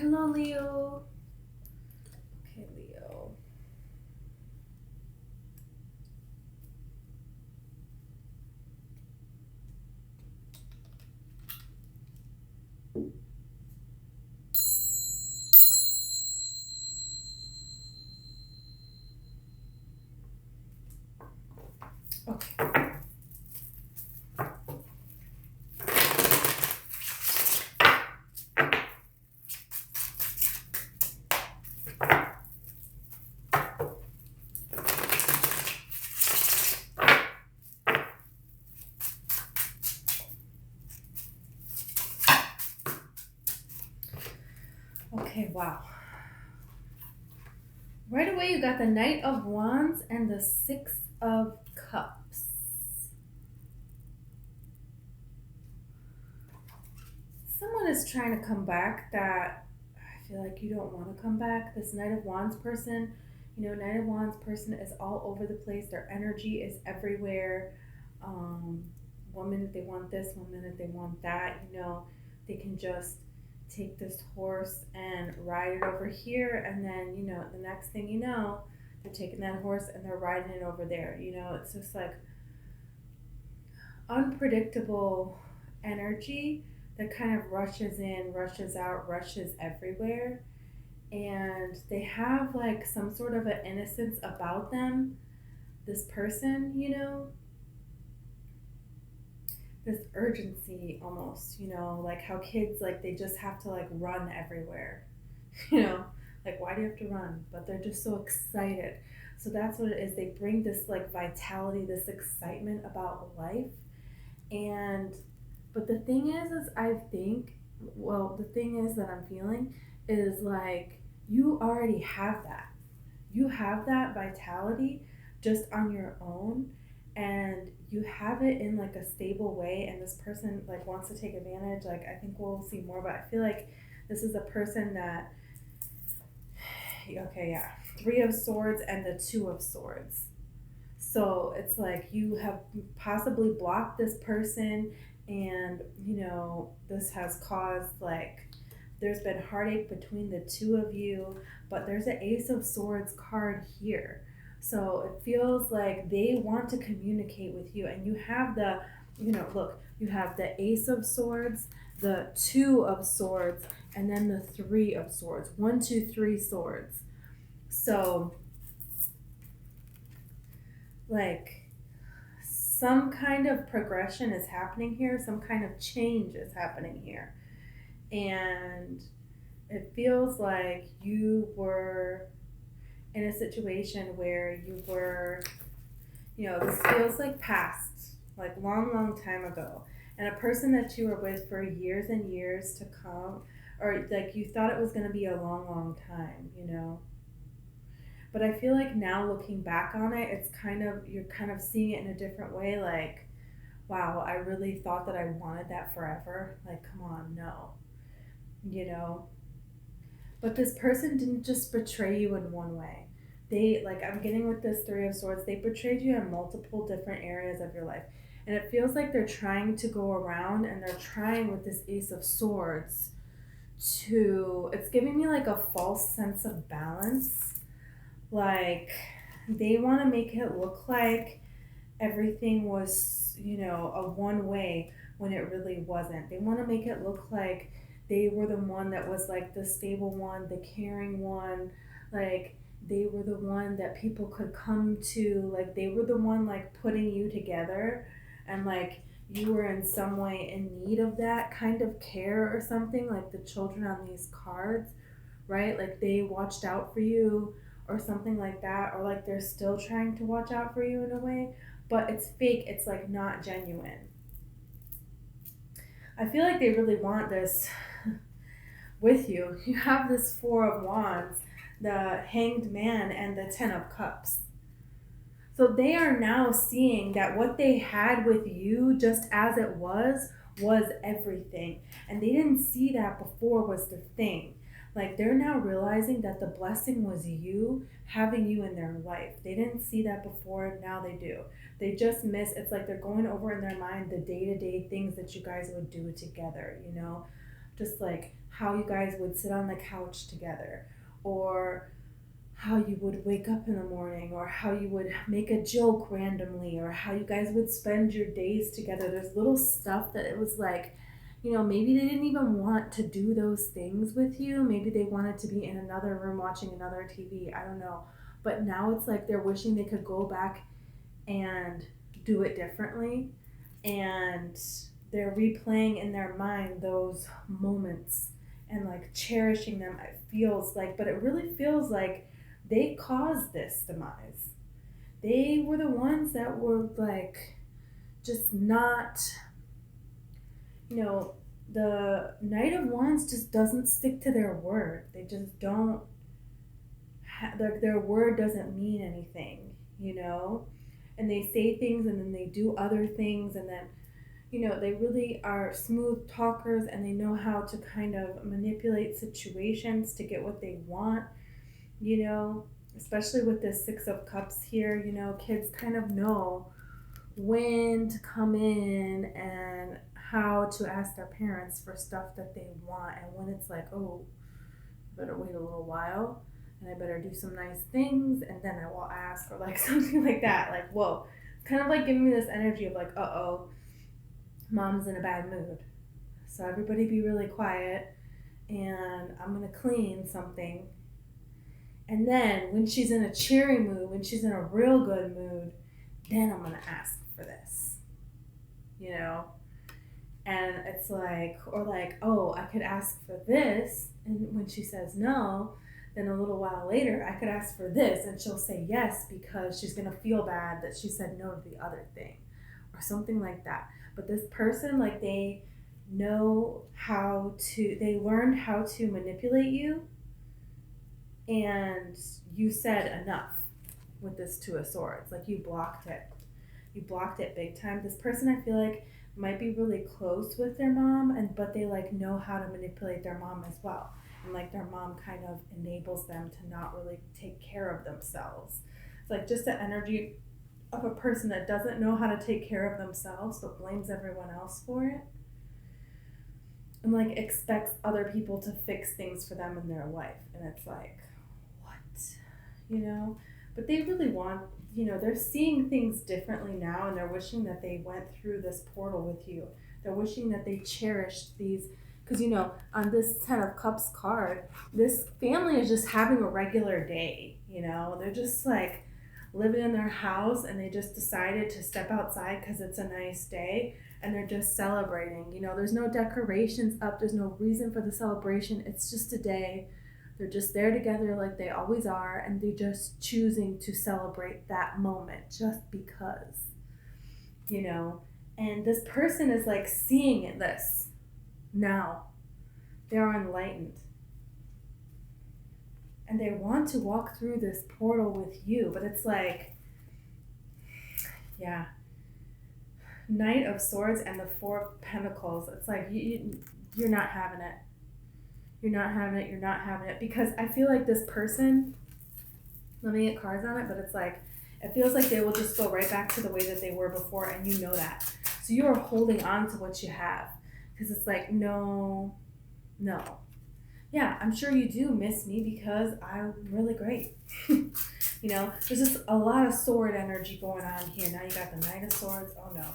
Hello, Leo. Okay, Leo. Okay. Okay, wow. Right away, you got the Knight of Wands and the Six of Cups. Someone is trying to come back that I feel like you don't want to come back. This Knight of Wands person, Knight of Wands person is all over the place. Their energy is everywhere. Um, one minute they want this, one minute they want that. They can just take this horse and ride it over here, and then, the next thing you know, they're taking that horse and they're riding it over there. It's just like unpredictable energy that kind of rushes in, rushes out, rushes everywhere. And they have like some sort of an innocence about them, this person, this urgency almost, like how kids, like they just have to like run everywhere, you know, like why do you have to run? But they're just so excited. So that's what it is. They bring this like vitality, this excitement about life. And but the thing is I think, well, the thing is that I'm feeling is like you already have that. You have that vitality just on your own, and you have it in like a stable way, and this person like wants to take advantage. Like I think we'll see more, but I feel like this is a person that, okay, yeah, Three of Swords and the Two of Swords. So it's like you have possibly blocked this person, and this has caused like there's been heartache between the two of you, but there's an Ace of Swords card here. So it feels like they want to communicate with you, and you have look, you have the Ace of Swords, the Two of Swords, and then the Three of Swords. One, two, three swords. So, like, some kind of progression is happening here, some kind of change is happening here. And it feels like you were in a situation where you were, this feels like past, like long, long time ago. And a person that you were with for years and years to come, or like you thought it was going to be a long, long time. But I feel like now looking back on it, it's kind of, you're kind of seeing it in a different way. Like, wow, I really thought that I wanted that forever. Like, come on, no, you know? But this person didn't just betray you in one way. They, like, I'm getting with this Three of Swords, they betrayed you in multiple different areas of your life. And it feels like they're trying to go around, and they're trying with this Ace of Swords to, it's giving me like a false sense of balance. Like, they want to make it look like everything was, a one way when it really wasn't. They want to make it look like they were the one that was like the stable one, the caring one, like they were the one that people could come to, like they were the one like putting you together, and like you were in some way in need of that kind of care or something, like the children on these cards, right? Like they watched out for you or something like that, or like they're still trying to watch out for you in a way, but it's fake. It's like not genuine. I feel like they really want this with you. You have this Four of Wands, the Hanged Man, and the Ten of Cups. So they are now seeing that what they had with you, just as it was everything. And they didn't see that before was the thing. Like they're now realizing that the blessing was you having you in their life. They didn't see that before, now they do. They just miss, it's like they're going over in their mind the day to day things that you guys would do together, Just like how you guys would sit on the couch together, or how you would wake up in the morning, or how you would make a joke randomly, or how you guys would spend your days together. There's little stuff that it was like, maybe they didn't even want to do those things with you. Maybe they wanted to be in another room watching another TV. I don't know. But now it's like they're wishing they could go back and do it differently. And they're replaying in their mind those moments and like cherishing them. It feels like, but it really feels like they caused this demise. They were the ones that were like just not, the Knight of Wands just doesn't stick to their word. They just don't, their word doesn't mean anything, And they say things and then they do other things, and then, they really are smooth talkers, and they know how to kind of manipulate situations to get what they want, especially with this Six of Cups here. Kids kind of know when to come in and how to ask their parents for stuff that they want, and when it's like, oh, I better wait a little while and I better do some nice things and then I will ask, or like something like that. Like, whoa, it's kind of like giving me this energy of like, uh-oh, mom's in a bad mood, so everybody be really quiet and I'm gonna clean something, and then when she's in a cheery mood, when she's in a real good mood, then I'm gonna ask for this, and it's like, or like, oh, I could ask for this, and when she says no, then a little while later I could ask for this and she'll say yes because she's gonna feel bad that she said no to the other thing, or something like that. But this person, like, they learned how to manipulate you, and you said enough with this Two of Swords. Like, you blocked it big time. This person, I feel like, might be really close with their mom, but they like know how to manipulate their mom as well, and like their mom kind of enables them to not really take care of themselves. It's like just the energy of a person that doesn't know how to take care of themselves but blames everyone else for it, and like expects other people to fix things for them in their life. And it's like, what? But they really want, they're seeing things differently now, and they're wishing that they went through this portal with you. They're wishing that they cherished these, because on this Ten of Cups card, this family is just having a regular day. They're just like living in their house, and they just decided to step outside because it's a nice day, and they're just celebrating. There's no decorations up, there's no reason for the celebration. It's just a day. They're just there together like they always are, and they're just choosing to celebrate that moment just because, And this person is like seeing this now. They are enlightened. And they want to walk through this portal with you, but it's like, yeah. Knight of Swords and the Four of Pentacles. It's like, you're not having it. You're not having it, because I feel like this person, let me get cards on it, but it's like, it feels like they will just go right back to the way that they were before, and you know that. So you are holding on to what you have, because it's like, no. Yeah, I'm sure you do miss me because I'm really great. There's just a lot of sword energy going on here. Now you got the Knight of Swords. Oh no.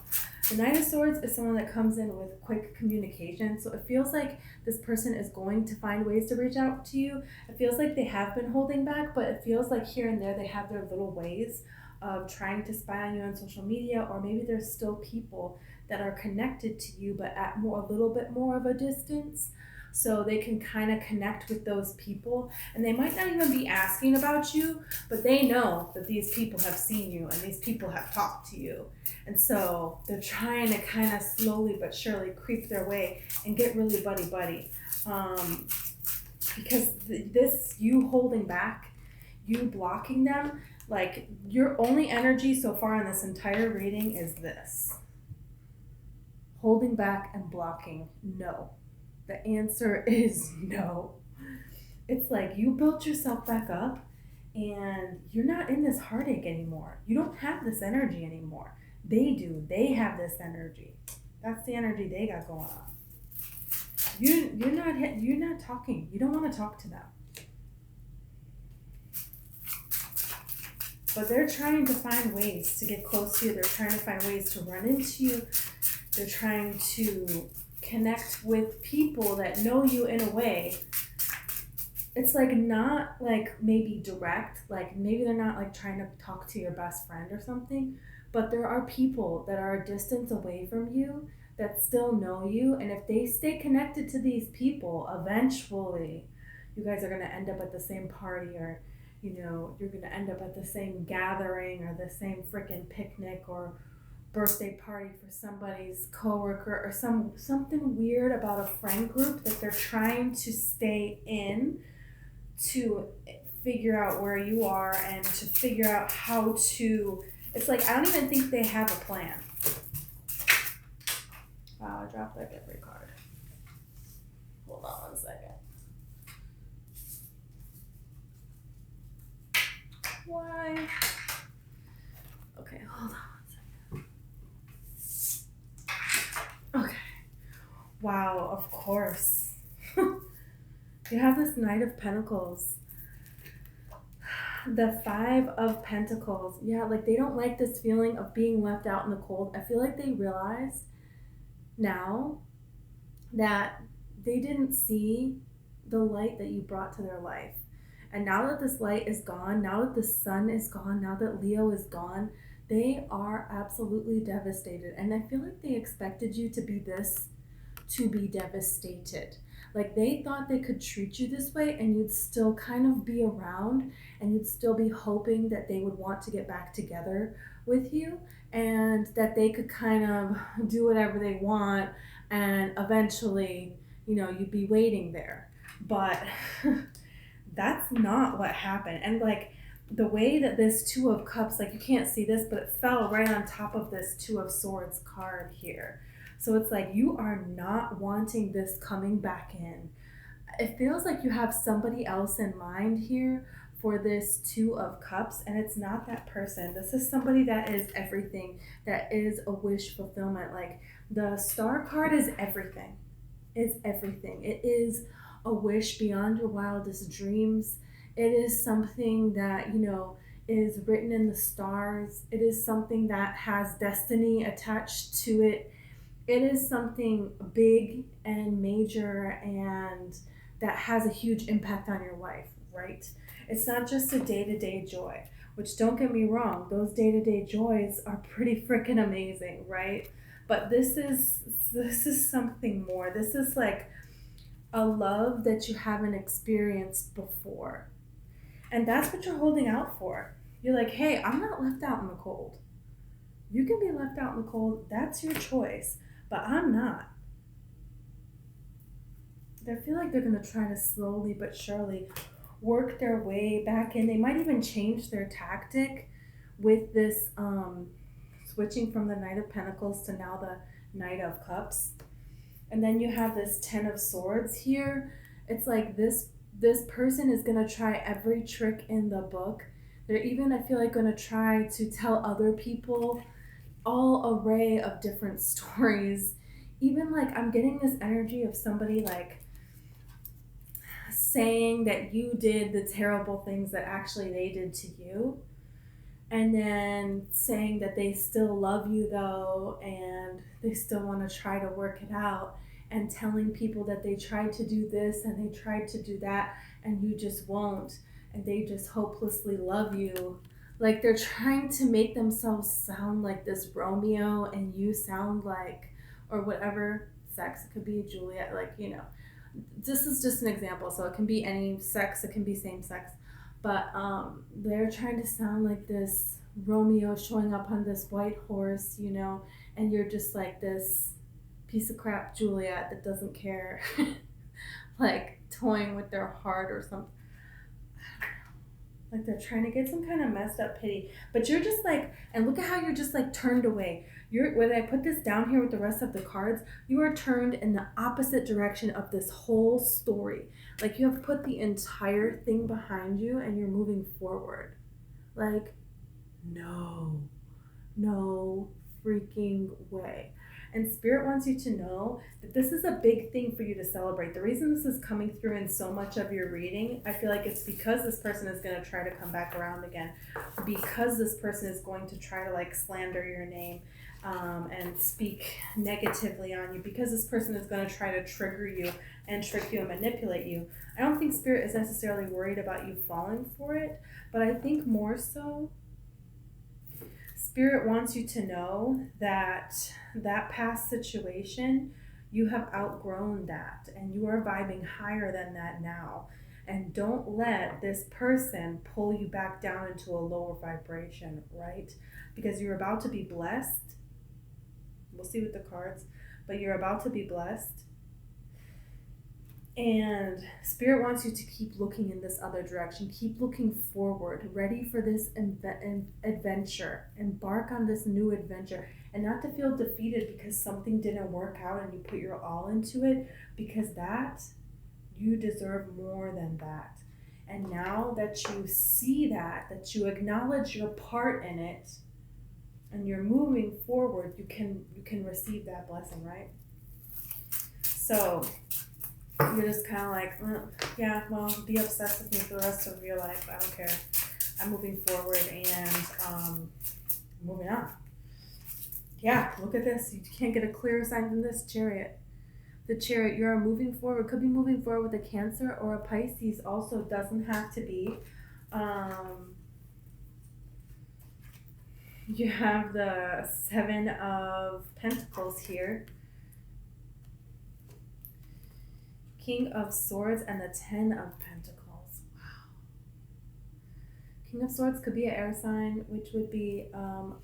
The Knight of Swords is someone that comes in with quick communication. So it feels like this person is going to find ways to reach out to you. It feels like they have been holding back, but it feels like here and there they have their little ways of trying to spy on you on social media, or maybe there's still people that are connected to you but at a little bit more of a distance. So they can kind of connect with those people, and they might not even be asking about you, but they know that these people have seen you and these people have talked to you. And so they're trying to kind of slowly but surely creep their way and get really buddy-buddy. Because this, you holding back, you blocking them, like your only energy so far in this entire reading is this. Holding back and blocking, no. The answer is no. It's like you built yourself back up and you're not in this heartache anymore. You don't have this energy anymore. They do. They have this energy. That's the energy they got going on. you're not talking. You don't want to talk to them. But they're trying to find ways to get close to you. They're trying to find ways to run into you. They're trying to connect with people that know you in a way. It's like not like maybe direct, like maybe they're not like trying to talk to your best friend or something, but there are people that are a distance away from you that still know you. And if they stay connected to these people, eventually you guys are going to end up at the same party, or you're going to end up at the same gathering or the same freaking picnic or birthday party for somebody's coworker, or something weird about a friend group that they're trying to stay in to figure out where you are and to figure out how to. It's like I don't even think they have a plan. Wow, I dropped like every card. Hold on 1 second. Why? Okay, hold on 1 second. Okay. Wow, of course. You have this Knight of Pentacles. The Five of Pentacles. Yeah, like they don't like this feeling of being left out in the cold. I feel like they realized now that they didn't see the light that you brought to their life. And now that this light is gone, now that the sun is gone, now that Leo is gone, they are absolutely devastated. And I feel like they expected you to be devastated. Like they thought they could treat you this way and you'd still kind of be around and you'd still be hoping that they would want to get back together with you and that they could kind of do whatever they want, and eventually, you'd be waiting there. But that's not what happened. And like the way that this Two of Cups, like you can't see this, but it fell right on top of this Two of Swords card here. So it's like you are not wanting this coming back in. It feels like you have somebody else in mind here for this Two of Cups, and it's not that person. This is somebody that is everything, that is a wish fulfillment. Like the Star card is everything. It's everything. It is a wish beyond your wildest dreams. It is something that, is written in the stars. It is something that has destiny attached to it. It is something big and major and that has a huge impact on your life, right? It's not just a day-to-day joy, which, don't get me wrong, those day-to-day joys are pretty freaking amazing, right? But this is something more. This is like a love that you haven't experienced before. And that's what you're holding out for. You're like, hey, I'm not left out in the cold. You can be left out in the cold. That's your choice. But I'm not. I feel like they're going to try to slowly but surely work their way back in. They might even change their tactic with this switching from the Knight of Pentacles to now the Knight of Cups. And then you have this Ten of Swords here. It's like this person is going to try every trick in the book. They're even, I feel like, going to try to tell other people all array of different stories. Even like I'm getting this energy of somebody like saying that you did the terrible things that actually they did to you, and then saying that they still love you though and they still want to try to work it out, and telling people that they tried to do this and they tried to do that and you just won't, and they just hopelessly love you. Like they're trying to make themselves sound like this Romeo and you sound like, or whatever sex, it could be Juliet, like, this is just an example. So it can be any sex, it can be same sex. But they're trying to sound like this Romeo showing up on this white horse, and you're just like this piece of crap Juliet that doesn't care, like toying with their heart or something. Like they're trying to get some kind of messed up pity. But you're just like, and look at how you're just like turned away. When I put this down here with the rest of the cards, you are turned in the opposite direction of this whole story. Like you have put the entire thing behind you and you're moving forward. Like, no freaking way. And Spirit wants you to know that this is a big thing for you to celebrate. The reason this is coming through in so much of your reading, I feel like it's because this person is going to try to come back around again, because this person is going to try to like slander your name, and speak negatively on you, because this person is going to try to trigger you and trick you and manipulate you. I don't think Spirit is necessarily worried about you falling for it, but I think more so Spirit wants you to know that that past situation, you have outgrown that and you are vibing higher than that now. And don't let this person pull you back down into a lower vibration, right? Because you're about to be blessed. We'll see with the cards, but you're about to be blessed. And Spirit wants you to keep looking in this other direction. Keep looking forward, ready for this adventure. Embark on this new adventure. And not to feel defeated because something didn't work out and you put your all into it, because that, you deserve more than that. And now that you see that you acknowledge your part in it, and you're moving forward, you can receive that blessing, right? So you're just kind of like, yeah, well, be obsessed with me for the rest of your life. I don't care. I'm moving forward and moving on. Yeah, look at this. You can't get a clearer sign than this, Chariot. The Chariot, you're moving forward. Could be moving forward with a Cancer or a Pisces also. Doesn't have to be. You have the Seven of Pentacles here. King of Swords and the Ten of Pentacles. Wow. King of Swords could be an air sign, which would be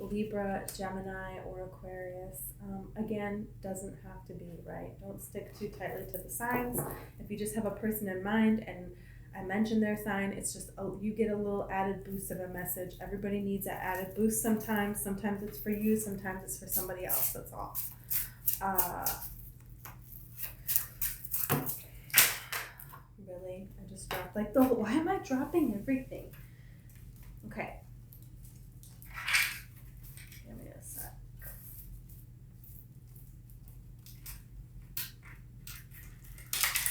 Libra, Gemini, or Aquarius. Again, doesn't have to be, right? Don't stick too tightly to the signs. If you just have a person in mind and I mentioned their sign, it's just you get a little added boost of a message. Everybody needs that added boost sometimes. Sometimes it's for you, sometimes it's for somebody else. That's all. Really? I just dropped like the why am I dropping everything? Okay. Give me a sec.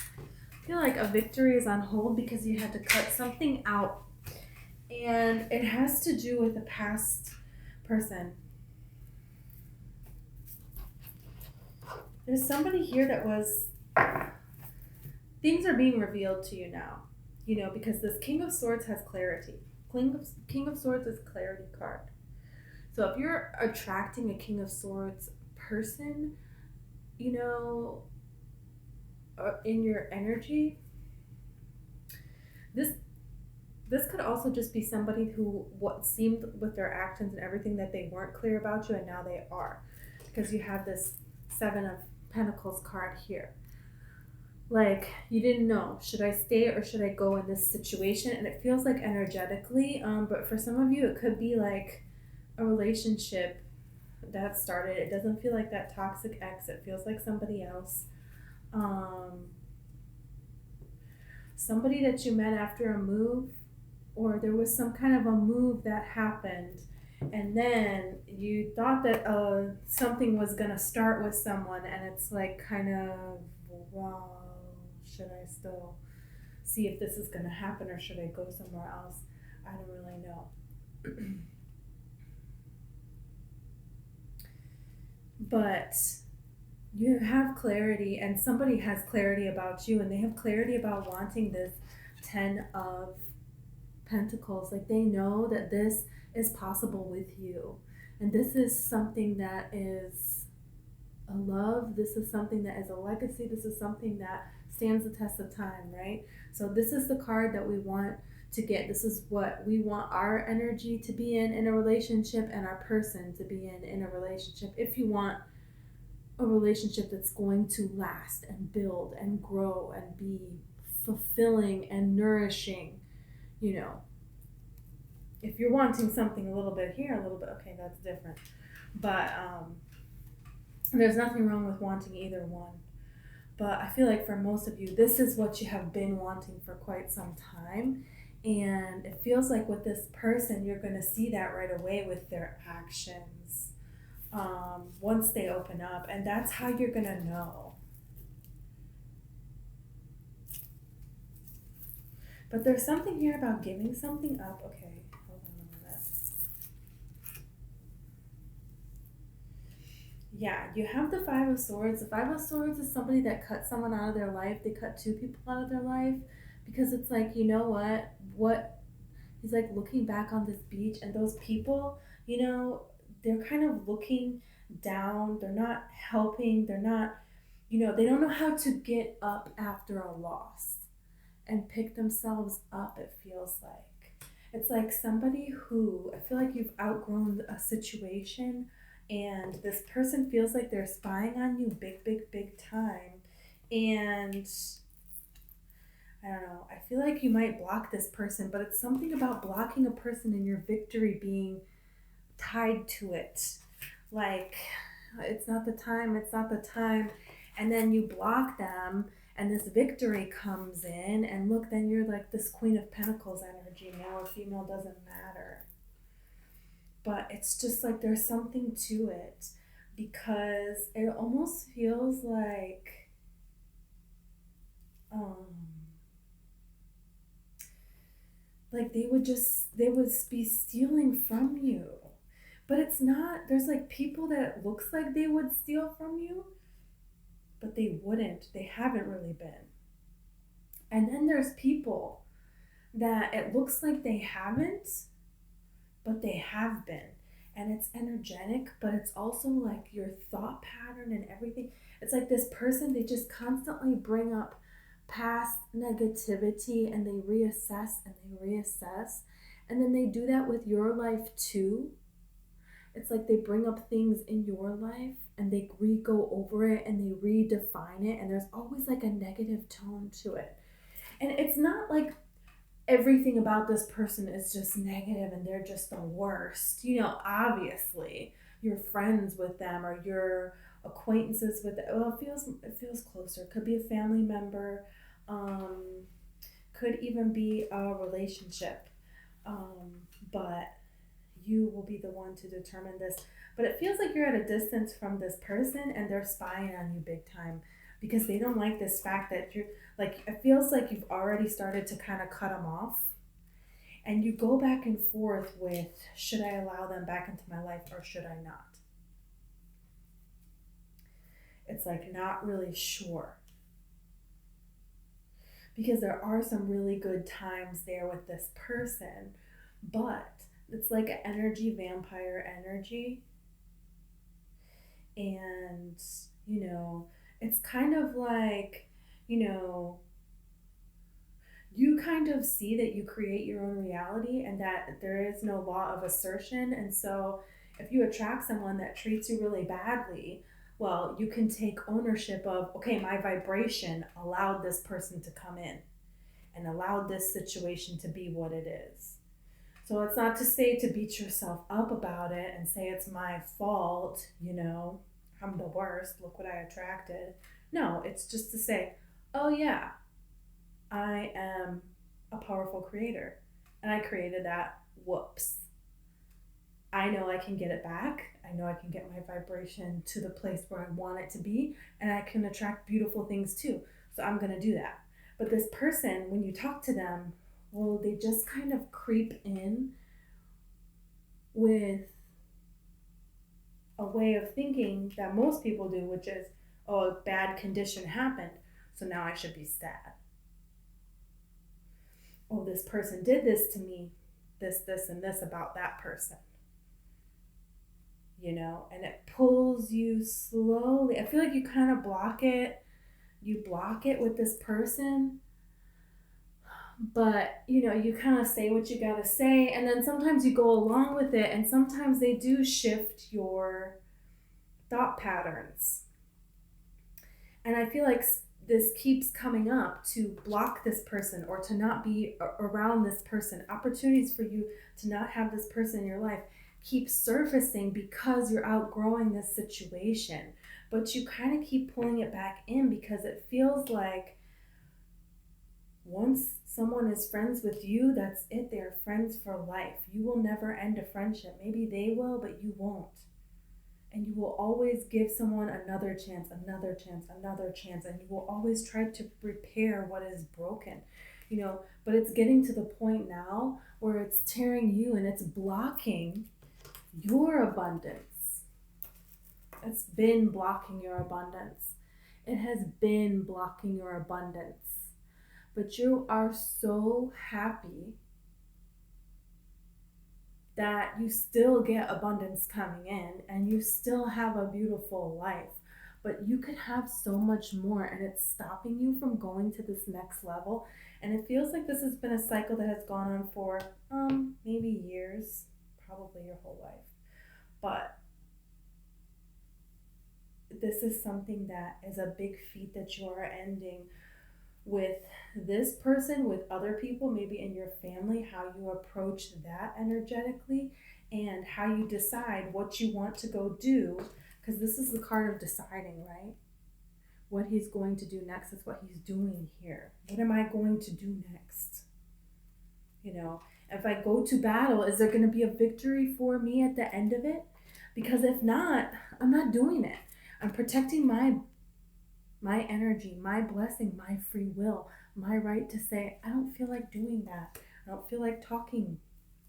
I feel like a victory is on hold because you had to cut something out. And it has to do with a past person. There's somebody here that was... Things are being revealed to you now, because this King of Swords has clarity. King of Swords is clarity card. So if you're attracting a King of Swords person, in your energy, this could also just be somebody who what seemed with their actions and everything that they weren't clear about you, and now they are, because you have this Seven of Pentacles card here. Like, you didn't know, should I stay or should I go in this situation? And it feels like energetically, but for some of you, it could be like a relationship that started. It doesn't feel like that toxic ex. It feels like somebody else. Somebody that you met after a move, or there was some kind of a move that happened. And then you thought that something was going to start with someone, and it's like kind of, wow. Should I still see if this is going to happen or should I go somewhere else? I don't really know. But you have clarity, and somebody has clarity about you, and they have clarity about wanting this Ten of Pentacles. Like, they know that this is possible with you. And this is something that is a love. This is something that is a legacy. This is something that stands the test of time, right? So this is the card that we want to get. This is what we want our energy to be in a relationship, and our person to be in a relationship. If you want a relationship that's going to last and build and grow and be fulfilling and nourishing, if you're wanting something a little bit here, a little bit, okay, that's different. But there's nothing wrong with wanting either one. But I feel like for most of you, this is what you have been wanting for quite some time. And it feels like with this person, you're going to see that right away with their actions. once they open up, and that's how you're gonna know. But there's something here about giving something up. Okay, hold on a minute. Yeah, you have the Five of Swords. The Five of Swords is somebody that cut someone out of their life. They cut two people out of their life because it's like, you know what? He's like looking back on this beach, and those people, they're kind of looking down. They're not helping. They're not, they don't know how to get up after a loss and pick themselves up, it feels like. It's like somebody who, I feel like you've outgrown a situation, and this person feels like they're spying on you big, big, big time. And I don't know, I feel like you might block this person, but it's something about blocking a person and your victory being tied to it. Like, it's not the time, it's not the time. And then you block them, and this victory comes in, and look, then you're like this Queen of Pentacles energy. Male or female doesn't matter. But it's just like there's something to it, because it almost feels like they would be stealing from you. But it's not. There's like people that it looks like they would steal from you, but they wouldn't. They haven't really been. And then there's people that it looks like they haven't, but they have been. And it's energetic, but it's also like your thought pattern and everything. It's like this person, they just constantly bring up past negativity, and they reassess and they reassess. And then they do that with your life too. It's like they bring up things in your life, and they go over it, and they redefine it, and there's always like a negative tone to it. And it's not like everything about this person is just negative and they're just the worst. Obviously you're friends with them, or you're acquaintances with them. Well, it feels closer. Could be a family member, could even be a relationship. But you will be the one to determine this. But it feels like you're at a distance from this person, and they're spying on you big time, because they don't like this fact that you're like, it feels like you've already started to kind of cut them off. And you go back and forth with, should I allow them back into my life or should I not? It's like not really sure. Because there are some really good times there with this person, but it's like an energy, vampire energy. And, it's kind of like, you kind of see that you create your own reality, and that there is no law of assertion. And so if you attract someone that treats you really badly, well, you can take ownership of, okay, my vibration allowed this person to come in and allowed this situation to be what it is. So it's not to say to beat yourself up about it and say it's my fault, I'm the worst, look what I attracted. No, it's just to say, oh yeah, I am a powerful creator, and I created that. Whoops. I know I can get it back. I know I can get my vibration to the place where I want it to be, and I can attract beautiful things too. So I'm going to do that. But this person, when you talk to them, well, they just kind of creep in with a way of thinking that most people do, which is, oh, a bad condition happened, so now I should be sad. Oh, this person did this to me, this, and this about that person. And it pulls you slowly. I feel like you kind of block it. You block it with this person, but you kind of say what you gotta say, and then sometimes you go along with it, and sometimes they do shift your thought patterns. And I feel like this keeps coming up, to block this person or to not be around this person. Opportunities for you to not have this person in your life keep surfacing because you're outgrowing this situation. But you kind of keep pulling it back in, because it feels like once someone is friends with you, that's it. They're friends for life. You will never end a friendship. Maybe they will, but you won't. And you will always give someone another chance, another chance, another chance, and you will always try to repair what is broken, but it's getting to the point now where it's tearing you and it's blocking your abundance. It's been blocking your abundance. It has been blocking your abundance. But you are so happy that you still get abundance coming in and you still have a beautiful life. But you could have so much more, and it's stopping you from going to this next level. And it feels like this has been a cycle that has gone on for maybe years, probably your whole life. But this is something that is a big feat that you are ending with this person, with other people, maybe in your family, how you approach that energetically, and how you decide what you want to go do. Because this is the card of deciding, right? What he's going to do next is what he's doing here. What am I going to do next? If I go to battle, is there going to be a victory for me at the end of it? Because if not, I'm not doing it. I'm protecting my energy, my blessing, my free will, my right to say, I don't feel like doing that. I don't feel like talking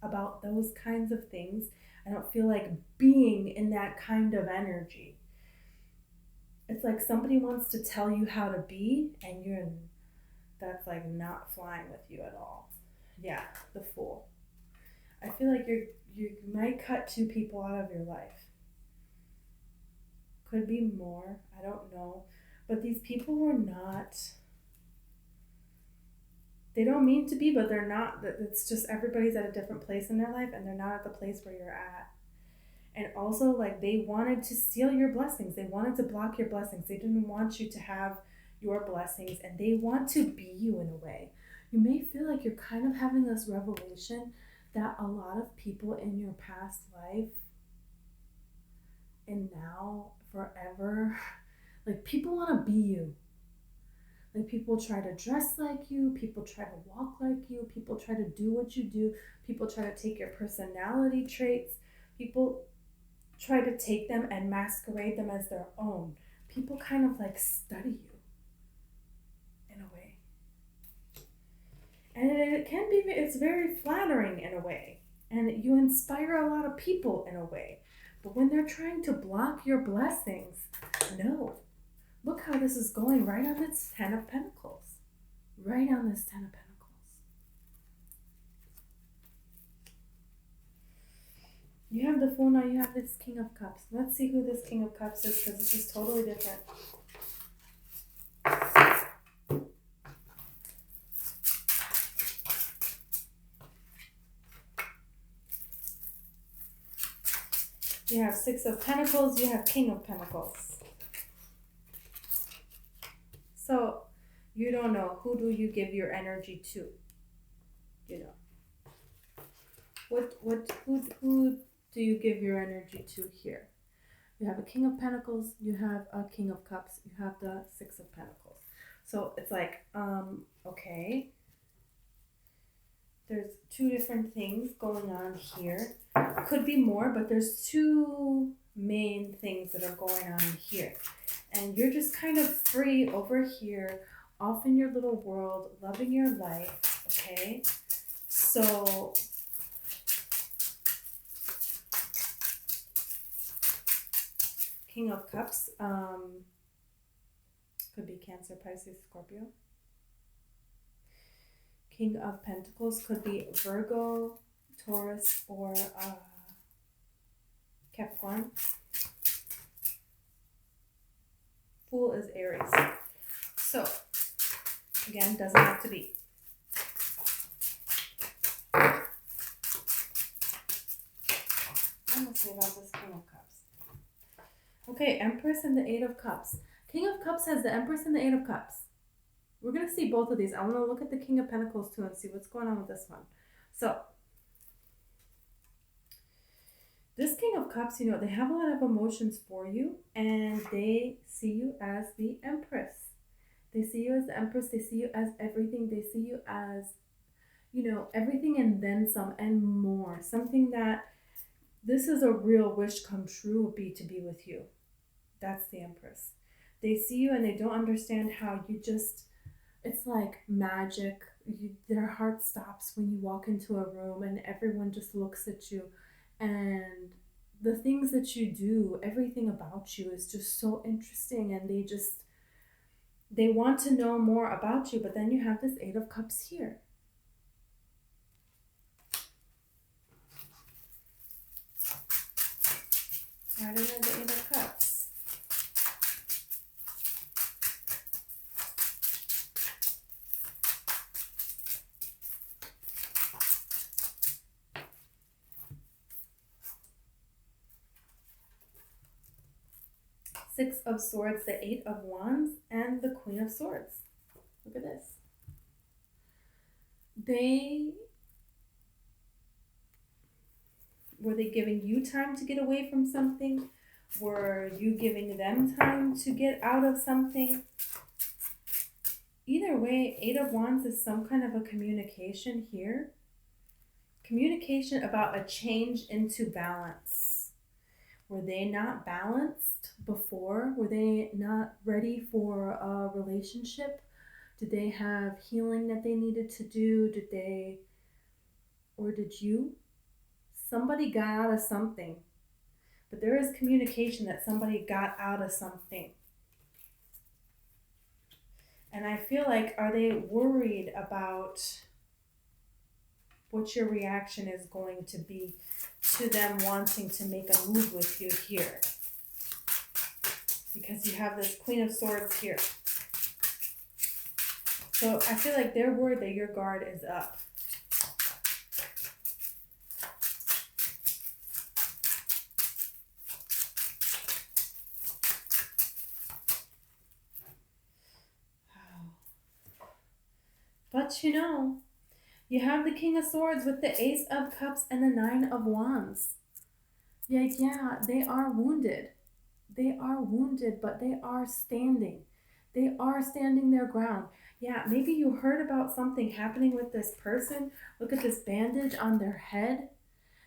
about those kinds of things. I don't feel like being in that kind of energy. It's like somebody wants to tell you how to be, and that's like not flying with you at all. Yeah, the Fool. I feel like you might cut 2 people out of your life. Could be more, I don't know. But these people were not, they don't mean to be, but they're not. It's just everybody's at a different place in their life, and they're not at the place where you're at. And also, like, they wanted to steal your blessings. They wanted to block your blessings. They didn't want you to have your blessings, and they want to be you in a way. You may feel like you're kind of having this revelation that a lot of people in your past life and now forever, like, people want to be you. Like, people try to dress like you, people try to walk like you, people try to do what you do, people try to take your personality traits, people try to take them and masquerade them as their own. People kind of like study you in a way. And it can be, it's very flattering in a way. And you inspire a lot of people in a way. But when they're trying to block your blessings, no. Look how this is going right on this 10 of Pentacles. Right on this 10 of Pentacles. You have the Fool, now you have this King of Cups. Let's see who this King of Cups is, because this is totally different. You have 6 of Pentacles, you have King of Pentacles. So, you don't know, who do you give your energy to? Who do you give your energy to here? You have a King of Pentacles, you have a King of Cups, you have the 6 of Pentacles. So it's like, okay, there's 2 different things going on here. Could be more, but there's 2 main things that are going on here. And you're just kind of free over here, off in your little world, loving your life, okay? So King of Cups could be Cancer, Pisces, Scorpio. King of Pentacles could be Virgo, Taurus, or Capricorn. Fool is Aries. So, again, doesn't have to be. Let's see about this King of Cups. Okay, Empress and the 8 of Cups. King of Cups has the Empress and the 8 of Cups. We're going to see both of these. I want to look at the King of Pentacles too and see what's going on with this one. So, this King of Cups, they have a lot of emotions for you, and they see you as the Empress. They see you as the Empress. They see you as everything. They see you as, everything and then some and more. Something that This is a real wish come true, would be to be with you. That's the Empress. They see you and they don't understand how you just, it's like magic. Their heart stops when you walk into a room and everyone just looks at you. And the things that you do, everything about you is just so interesting. And they want to know more about you. But then you have this Eight of Cups here. Right under the Eight of Cups. Six of Swords, the Eight of Wands, and the Queen of Swords. Look at this. Were they giving you time to get away from something? Were you giving them time to get out of something? Either way, Eight of Wands is some kind of a communication here. Communication about a change into balance. Were they not balanced before? Were they not ready for a relationship? Did they have healing that they needed to do? Did you? Somebody got out of something. But there is communication that somebody got out of something. And I feel like, are they worried about what your reaction is going to be to them wanting to make a move with you here? Because you have this Queen of Swords here. So I feel like they're worried that your guard is up. But you have the King of Swords with the Ace of Cups and the Nine of Wands. Yeah, they are wounded. They are wounded, but they are standing. They are standing their ground. Yeah, maybe you heard about something happening with this person. Look at this bandage on their head.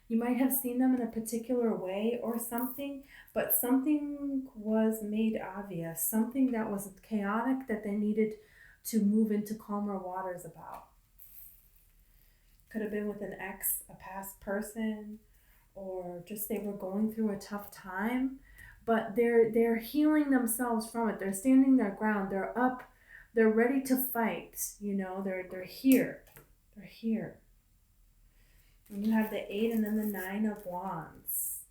You might have seen them in a particular way or something, but something was made obvious. Something that was chaotic that they needed to move into calmer waters about. Could have been with an ex, a past person, or just they were going through a tough time, but they're healing themselves from it. They're standing their ground. They're up. They're ready to fight. They're here. They're here. And you have the Eight and then the Nine of Wands.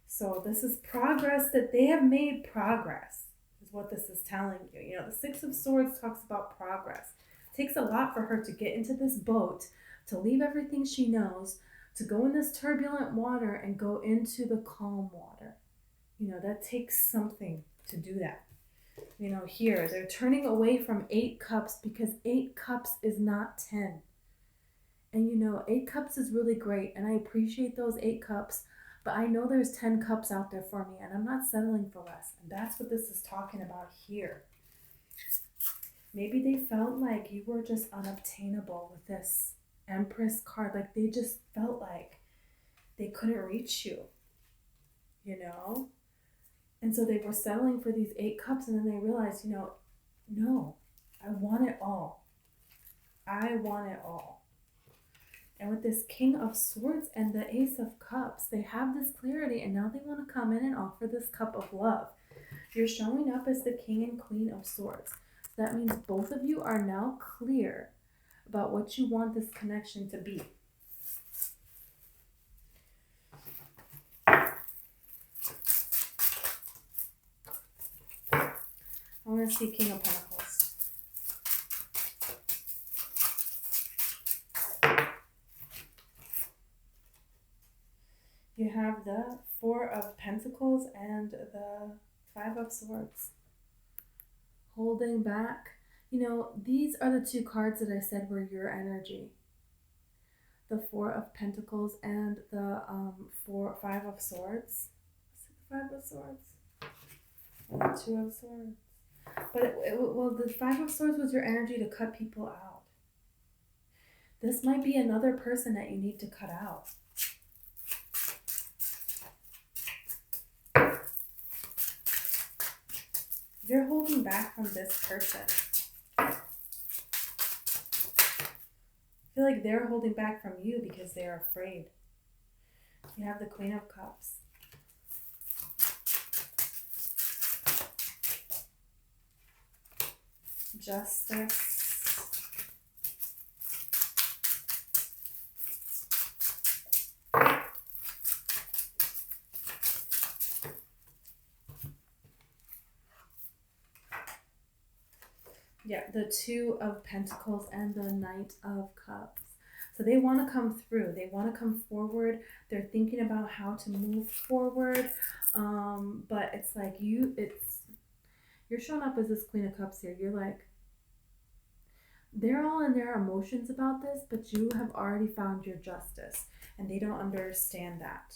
So this is progress, that they have made progress, is what this is telling you. The Six of Swords talks about progress. It takes a lot for her to get into this boat, to leave everything she knows, to go in this turbulent water and go into the calm water. That takes something to do that. Here they're turning away from Eight Cups because Eight Cups is not 10. And Eight Cups is really great, and I appreciate those Eight Cups, but I know there's 10 cups out there for me, and I'm not settling for less. And that's what this is talking about here. Maybe they felt like you were just unobtainable with this Empress card. Like they just felt like they couldn't reach you, And so they were settling for these Eight Cups, and then they realized, no, I want it all. I want it all. And with this King of Swords and the Ace of Cups, they have this clarity, and now they want to come in and offer this cup of love. You're showing up as the King and Queen of Swords. So that means both of you are now clear about what you want this connection to be. I want to see King of Pentacles. You have the Four of Pentacles and the Five of Swords. Holding back. These are the two cards that I said were your energy. The Four of Pentacles and the Five of Swords. Five of Swords. Or the Two of Swords. But the Five of Swords was your energy to cut people out. This might be another person that you need to cut out. back from this person. I feel like they're holding back from you because they're afraid. You have the Queen of Cups. Justice. Yeah, the Two of Pentacles and the Knight of Cups. So they want to come through. They want to come forward. They're thinking about how to move forward. But it's like you're showing up as this Queen of Cups here. You're like, they're all in their emotions about this, but you have already found your justice, and they don't understand that.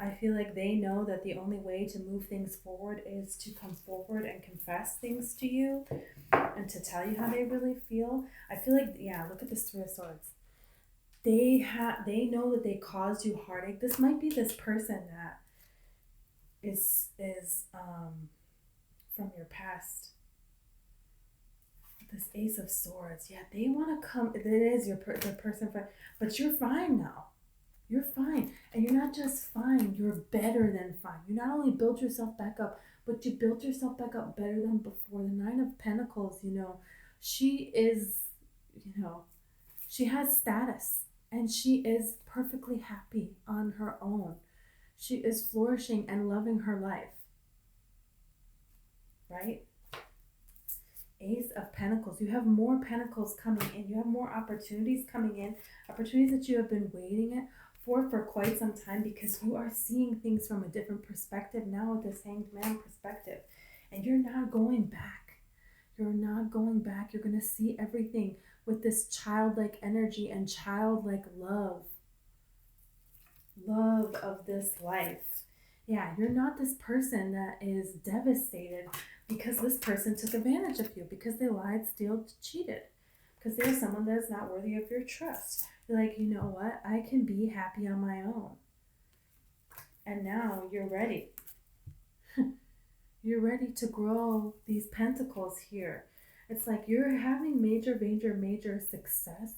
I feel like they know that the only way to move things forward is to come forward and confess things to you and to tell you how they really feel. I feel like, yeah, look at this Three of Swords. They know that they caused you heartache. This might be this person that is from your past. This Ace of Swords. Yeah, they want to come. It is the person, but you're fine now. You're fine. And you're not just fine, you're better than fine. You not only built yourself back up, but you built yourself back up better than before. The Nine of Pentacles, she is, she has status and she is perfectly happy on her own. She is flourishing and loving her life. Right? Ace of Pentacles. You have more pentacles coming in. You have more opportunities coming in. Opportunities that you have been waiting for quite some time, because you are seeing things from a different perspective now with this Hanged Man perspective. And you're not going back. You're not going back. You're going to see everything with this childlike energy and childlike love. Love of this life. Yeah, you're not this person that is devastated because this person took advantage of you, because they lied, stole, cheated, because they're someone that is not worthy of your trust. You're like, you know what? I can be happy on my own. And now you're ready. You're ready to grow these pentacles here. It's like you're having major success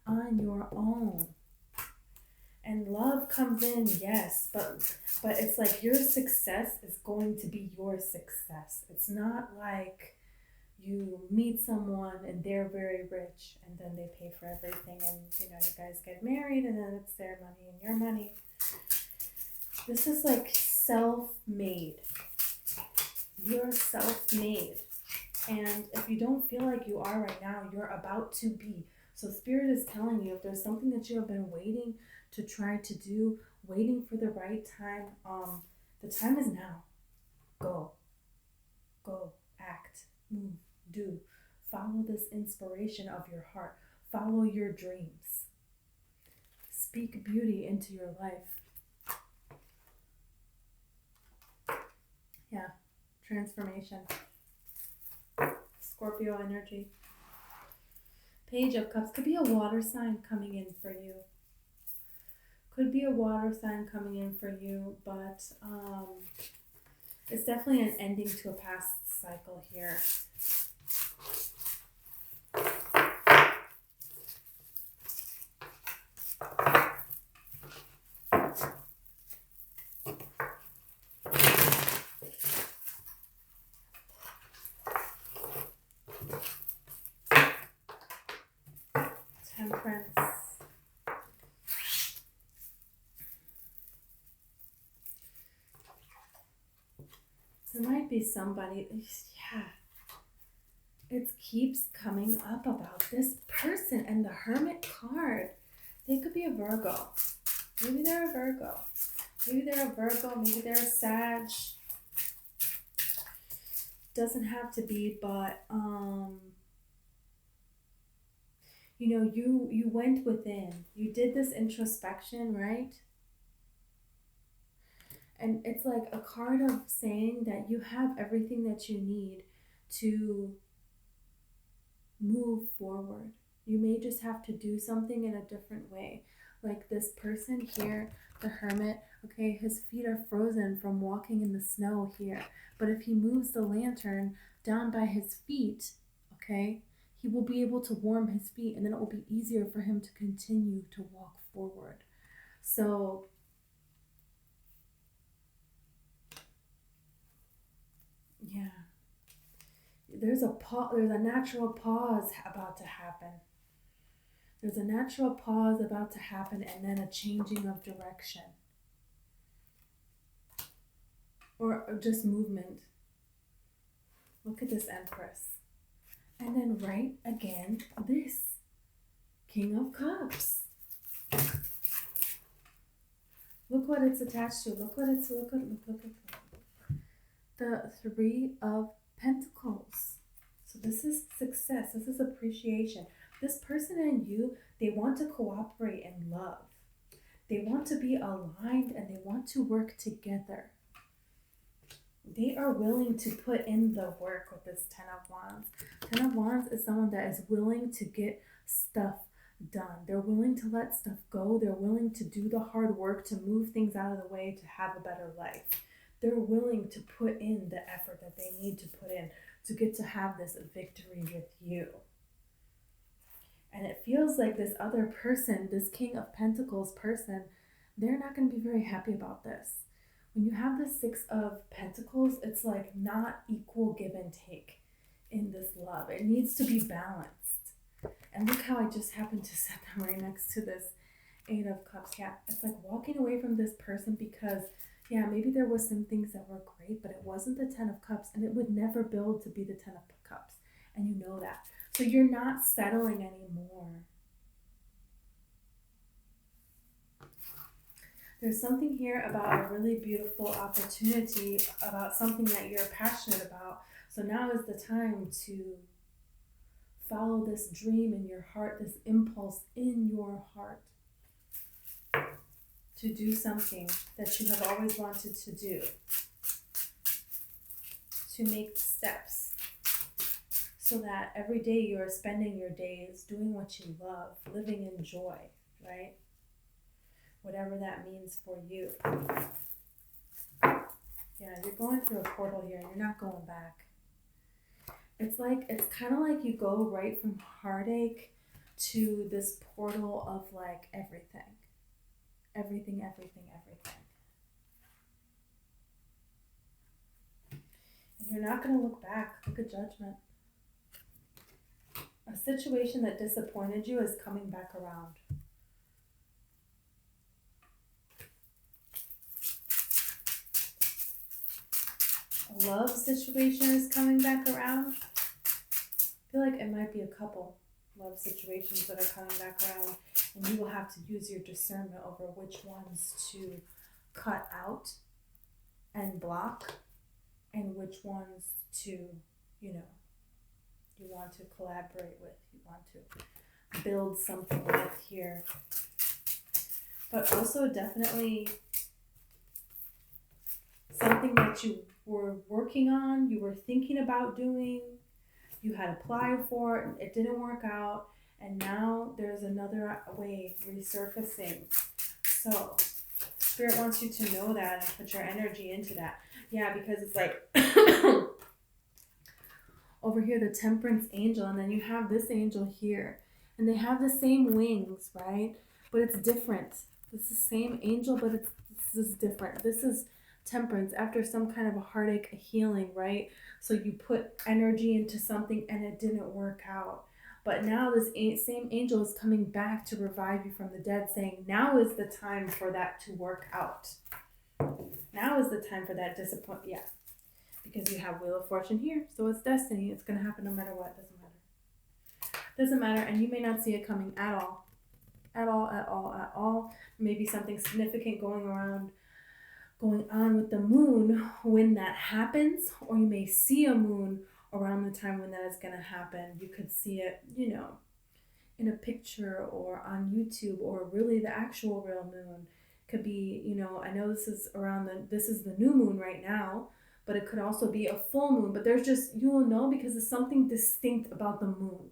on your own. And love comes in, yes, but it's like your success is going to be your success. It's not like you meet someone and they're very rich and then they pay for everything and you guys get married and then it's their money and your money. This is like self-made. You're self-made. And if you don't feel like you are right now, you're about to be. So Spirit is telling you, if there's something that you have been waiting to try to do, waiting for the right time, the time is now. Go, act, move, do. Follow this inspiration of your heart. Follow your dreams. Speak beauty into your life. Yeah, transformation. Scorpio energy. Page of Cups. Could be a water sign coming in for you. Could be a water sign coming in for you, but it's definitely an ending to a past cycle here. Temperance. There might be somebody, yeah, it keeps coming up about this person and the Hermit card. They could be a Virgo. Maybe they're a Virgo. Maybe they're a Virgo, maybe they're a Sag. Doesn't have to be, but you went within. You did this introspection, right? And it's like a card of saying that you have everything that you need to move forward. You may just have to do something in a different way. Like this person here, the Hermit, okay, his feet are frozen from walking in the snow here. But if he moves the lantern down by his feet, okay, he will be able to warm his feet, and then it will be easier for him to continue to walk forward. So yeah, there's a natural pause about to happen. There's a natural pause about to happen, and then a changing of direction or just movement. Look at this Empress. And then right again, this King of Cups. Look what it's attached to. Look. The Three of Pentacles. So this is success. This is appreciation. This person and you, they want to cooperate and love. They want to be aligned and they want to work together. They are willing to put in the work with this Ten of Wands. Ten of Wands is someone that is willing to get stuff done. They're willing to let stuff go. They're willing to do the hard work to move things out of the way to have a better life. They're willing to put in the effort that they need to put in to get to have this victory with you. And it feels like this other person, this King of Pentacles person, they're not going to be very happy about this. When you have the Six of Pentacles, it's like not equal give and take in this love. It needs to be balanced. And look how I just happened to set them right next to this Eight of Cups. Yeah, it's like walking away from this person because, yeah, maybe there was some things that were great, but it wasn't the Ten of Cups, and it would never build to be the Ten of Cups. And you know that. So you're not settling anymore. There's something here about a really beautiful opportunity, about something that you're passionate about. So now is the time to follow this dream in your heart, this impulse in your heart to do something that you have always wanted to do, to make steps so that every day you are spending your days doing what you love, living in joy, right? Whatever that means for you. Yeah, you're going through a portal here and you're not going back. It's kind of like you go right from heartache to this portal of like everything. Everything. And you're not going to look back. Look at Judgment. A situation that disappointed you is coming back around. A love situation is coming back around. I feel like it might be a couple love situations that are coming back around, and you will have to use your discernment over which ones to cut out and block and which ones to, you want to collaborate with, you want to build something with here. But also definitely something that you were working on, you were thinking about doing, you had applied for it, it didn't work out, and now there's another way resurfacing. So Spirit wants you to know that and put your energy into that. Yeah, because it's like over here the Temperance angel, and then you have this angel here, and they have the same wings, right? But it's different. It's the same angel, but this is different. This is Temperance after some kind of a heartache, a healing, right? So you put energy into something and it didn't work out. But now this same angel is coming back to revive you from the dead, saying now is the time for that to work out. Now is the time for that disappointment. Yeah, because you have Wheel of Fortune here, so it's destiny. It's going to happen no matter what. Doesn't matter, and you may not see it coming at all. Maybe something significant going on with the moon when that happens, or you may see a moon around the time when that is going to happen. You could see it, in a picture or on YouTube, or really the actual real moon. Could be, I know this is the new moon right now, but it could also be a full moon. But there's just, you will know because there's something distinct about the moon.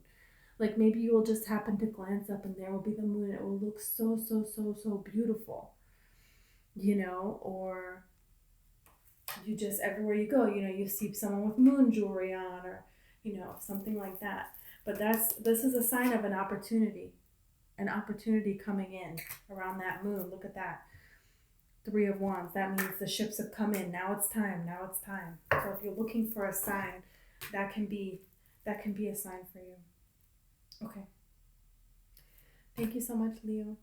Like maybe you will just happen to glance up and there will be the moon. It will look so beautiful, or you just, everywhere you go, you see someone with moon jewelry on, or something like that. But this is a sign of an opportunity, coming in around that moon. Look at that. Three of Wands. That means the ships have come in. Now it's time. Now it's time. So if you're looking for a sign, that can be a sign for you. Okay. Thank you so much, Leo.